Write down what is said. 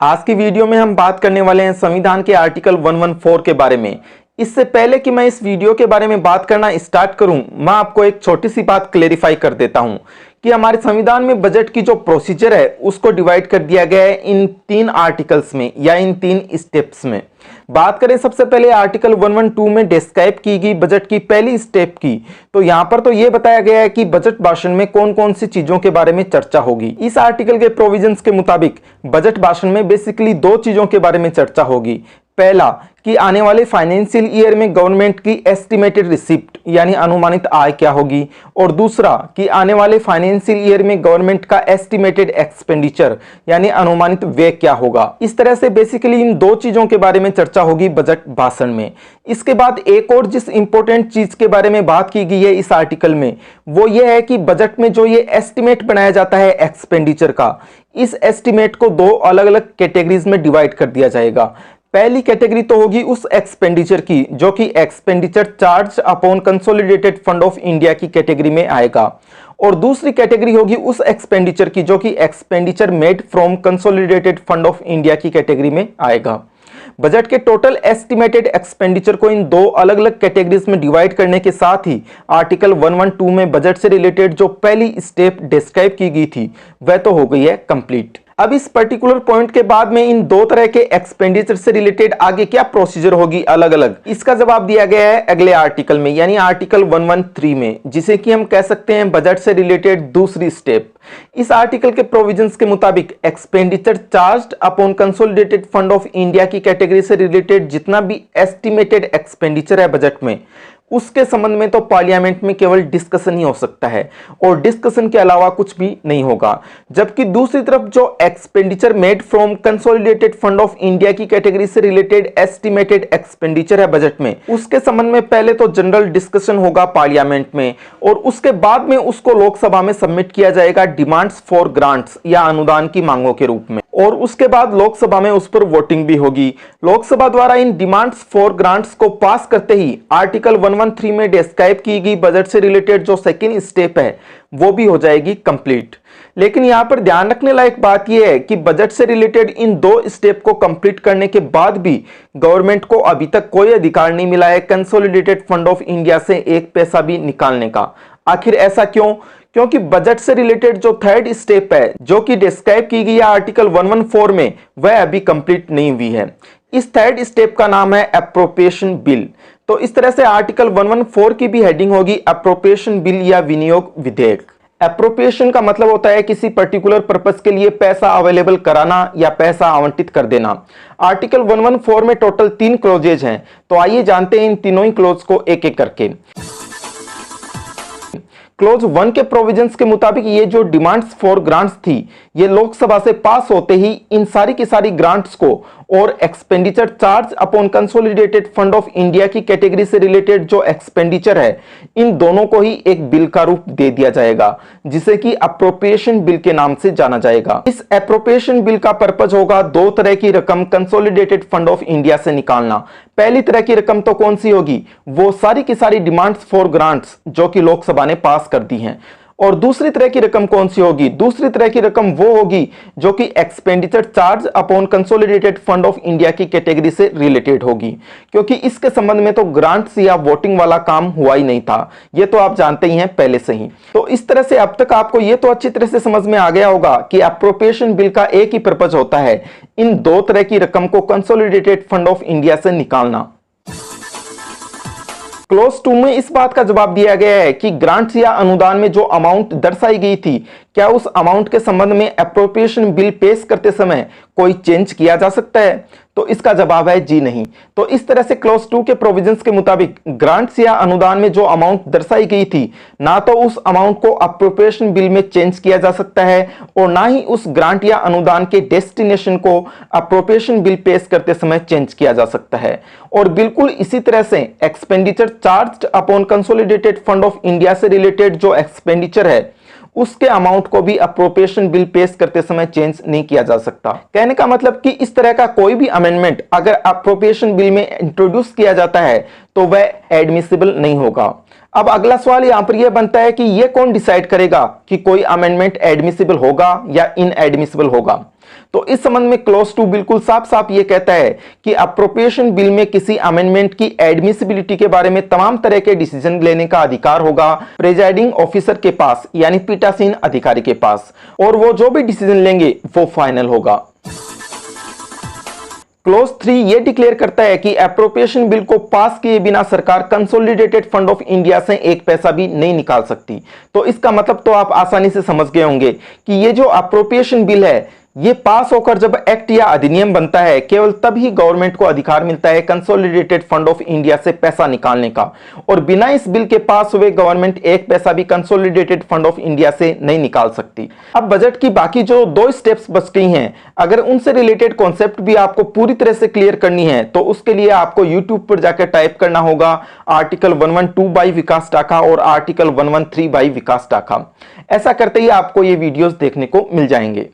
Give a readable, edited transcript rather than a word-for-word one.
आज की वीडियो में हम बात करने वाले हैं संविधान के आर्टिकल 114 के बारे में। इससे पहले कि मैं इस वीडियो के बारे में बात करना स्टार्ट करूं, मैं आपको एक छोटी सी बात क्लेरिफाई कर देता हूं कि हमारे संविधान में बजट की जो प्रोसीजर है उसको डिवाइड कर दिया गया है इन 3 आर्टिकल्स में या इन 3 स्टेप्स में। बात करें सबसे पहले आर्टिकल 112 में डिस्क्राइब की गई बजट की पहली स्टेप की, तो यहां पर तो यह बताया गया है कि बजट भाषण में कौन कौन सी चीजों के बारे में चर्चा होगी। इस आर्टिकल के प्रोविजंस के मुताबिक बजट भाषण में बेसिकली 2 चीजों के बारे में चर्चा होगी। पहला कि आने वाले फाइनेंशियल ईयर में गवर्नमेंट की एस्टिमेटेड रिसिप्ट यानी अनुमानित आय क्या होगी, और दूसरा कि आने वाले फाइनेंशियल ईयर में गवर्नमेंट का एस्टिमेटेड एक्सपेंडिचर यानी अनुमानित व्यय क्या होगा। इस तरह से बेसिकली इन 2 चीजों के बारे में चर्चा होगी बजट भाषण में। इसके बाद एक और जिस इंपॉर्टेंट चीज के बारे में बात की गई है इस आर्टिकल में, वो ये है कि बजट में जो ये एस्टिमेट बनाया जाता है एक्सपेंडिचर का, इस एस्टिमेट को 2 अलग अलग कैटेगरीज में डिवाइड कर दिया जाएगा। पहली कैटेगरी तो होगी उस एक्सपेंडिचर की जो कि expenditure charge upon consolidated fund of India की कैटेगरी में आएगा, और दूसरी कैटेगरी होगी उस एक्सपेंडिचर की जो कि expenditure made from consolidated fund of India की कैटेगरी में आएगा। बजट के टोटल एस्टिमेटेड एक्सपेंडिचर को इन 2 अलग अलग कैटेगरीज में डिवाइड करने के साथ ही आर्टिकल 112 में बजट से रिलेटेड जो पहली स्टेप डिस्क्राइब की गई थी वह तो हो गई है कंप्लीट। अब इस पर्टिकुलर पॉइंट के बाद में इन 2 तरह के एक्सपेंडिचर से रिलेटेड आगे क्या प्रोसीजर होगी अलग अलग, इसका जवाब दिया गया है अगले आर्टिकल में यानी आर्टिकल 113 में, जिसे कि हम कह सकते हैं बजट से रिलेटेड दूसरी स्टेप। इस आर्टिकल के प्रोविजंस के मुताबिक expenditure charged upon consolidated fund of India की कैटेगरी से रिलेटेड जितना भी एस्टिमेटेड एक्सपेंडिचर है बजट में, उसके संबंध में तो पार्लियामेंट में केवल डिस्कशन ही हो सकता है और डिस्कशन के अलावा कुछ भी नहीं होगा। जबकि दूसरी तरफ जो expenditure made from consolidated fund of India की कैटेगरी से रिलेटेड एस्टिमेटेड एक्सपेंडिचर है बजट में, उसके संबंध में पहले तो जनरल डिस्कशन होगा पार्लियामेंट में और उसके बाद में उसको लोकसभा में सबमिट किया जाएगा डिमांड्स फॉर ग्रांट्स या अनुदान की मांगों के रूप में, और उसके बाद लोकसभा में उस पर वोटिंग भी होगी। लोकसभा द्वारा इन डिमांड्स फॉर ग्रांट्स को पास करते ही आर्टिकल 113 में डिस्क्राइब की गई बजट से रिलेटेड जो सेकेंड स्टेप है वो भी हो जाएगी कंप्लीट। लेकिन यहां पर ध्यान रखने लायक बात यह है कि बजट से रिलेटेड इन 2 स्टेप को कंप्लीट करने के बाद भी गवर्नमेंट को अभी तक कोई अधिकार नहीं मिला है कंसोलिडेटेड फंड ऑफ इंडिया से 1 पैसा भी निकालने का। आखिर ऐसा क्यों? क्योंकि बजट से रिलेटेड जो 3rd स्टेप है जो कि डिस्क्राइब की गई है आर्टिकल 114 में, वह अभी कंप्लीट नहीं हुई है। इस 3rd स्टेप का नाम है एप्रोप्रिएशन बिल। तो इस तरह से आर्टिकल 114 की भी हेडिंग होगी एप्रोप्रिएशन बिल या विनियोग विधेयक। एप्रोप्रिएशन का मतलब होता है किसी पर्टिकुलर पर्पस के लिए पैसा अवेलेबल कराना या पैसा आवंटित कर देना। आर्टिकल 114 में टोटल 3 क्लोजेज हैं, तो आइए जानते हैं इन तीनों ही क्लोज को एक एक करके। क्लोज 1 के प्रोविजंस के मुताबिक ये जो डिमांड्स फॉर ग्रांट्स थी, ये लोकसभा से पास होते ही इन सारी की सारी ग्रांट्स को और expenditure charge upon consolidated fund of India की कैटेगरी से रिलेटेड जो एक्सपेंडिचर है, इन दोनों को ही एक बिल का रूप दे दिया जाएगा जिसे कि अप्रोप्रिएशन बिल के नाम से जाना जाएगा। इस अप्रोप्रिएशन बिल का पर्पस होगा 2 तरह की रकम कंसोलिडेटेड फंड ऑफ इंडिया से निकालना। पहली तरह की रकम तो कौन सी होगी? वो सारी की सारी डिमांड्स फॉर ग्रांट्स जो कि लोकसभा ने पास कर दी हैं। और दूसरी तरह की रकम कौन सी होगी? दूसरी तरह की रकम वो होगी जो कि expenditure charge upon consolidated fund of India की कैटेगरी से रिलेटेड होगी, क्योंकि इसके संबंध में तो ग्रांट्स या वोटिंग वाला काम हुआ ही नहीं था, ये तो आप जानते ही हैं पहले से ही। तो इस तरह से अब तक आपको ये तो अच्छी तरह से समझ में आ गया होगा कि एप्रोप्रिएशन बिल का एक ही पर्पस होता है, इन 2 तरह की रकम को कंसोलिडेटेड फंड ऑफ इंडिया से निकालना। क्लोज 2 में इस बात का जवाब दिया गया है कि ग्रांट्स या अनुदान में जो अमाउंट दर्शाई गई थी, क्या उस अमाउंट के संबंध में एप्रोप्रिएशन बिल पेश करते समय कोई चेंज किया जा सकता है? तो इसका जवाब है जी नहीं। तो इस तरह से क्लोज 2 के प्रोविजंस के मुताबिक ग्रांट्स या अनुदान में जो अमाउंट दर्शाई गई थी, ना तो उस अमाउंट को एप्रोप्रिएशन बिल में चेंज किया जा सकता है और ना ही उस ग्रांट या अनुदान के डेस्टिनेशन को एप्रोप्रिएशन बिल पेश करते समय चेंज किया जा सकता है। और बिल्कुल इसी तरह से expenditure charged upon consolidated fund of India से रिलेटेड जो एक्सपेंडिचर है, उसके अमाउंट को भी अप्रोप्रिएशन बिल पेश करते समय चेंज नहीं किया जा सकता। कहने का मतलब कि इस तरह का कोई भी अमेंडमेंट अगर अप्रोप्रिएशन बिल में इंट्रोड्यूस किया जाता है तो वह एडमिसिबल नहीं होगा। अब अगला सवाल यहां पर यह बनता है कि यह कौन डिसाइड करेगा कि कोई अमेंडमेंट एडमिसिबल होगा या इनएडमिसिबल होगा। तो इस संबंध में क्लॉज 2 बिल्कुल साफ साफ ये कहता है कि अप्रोप्रिएशन बिल में किसी अमेंडमेंट की एडमिसिबिलिटी के बारे में तमाम तरह के डिसीजन लेने का अधिकार होगा प्रेजाइडिंग ऑफिसर के पास, यानी पीठासीन अधिकारी के पास, और वो जो भी डिसीजन लेंगे वो फाइनल होगा। क्लॉज 3 ये डिक्लेयर करता है कि एप्रोप्रिएशन बिल को पास किए बिना सरकार कंसोलिडेटेड फंड ऑफ इंडिया से एक पैसा भी नहीं निकाल सकती। तो इसका मतलब तो आप आसानी से समझ गए होंगे कि ये जो एप्रोप्रिएशन बिल है ये पास होकर जब एक्ट या अधिनियम बनता है केवल तभी गवर्नमेंट को अधिकार मिलता है कंसोलिडेटेड फंड ऑफ इंडिया से पैसा निकालने का, और बिना इस बिल के पास हुए गवर्नमेंट एक पैसा भी कंसोलिडेटेड फंड ऑफ इंडिया से नहीं निकाल सकती। अब बजट की बाकी जो 2 स्टेप्स बच गई हैं, अगर उनसे रिलेटेड कॉन्सेप्ट भी आपको पूरी तरह से क्लियर करनी है तो उसके लिए आपको यूट्यूब पर जाकर टाइप करना होगा आर्टिकल 112 बाई विकास टाका और आर्टिकल 113 बाई विकास टाका। ऐसा करते ही आपको ये वीडियोस देखने को मिल जाएंगे।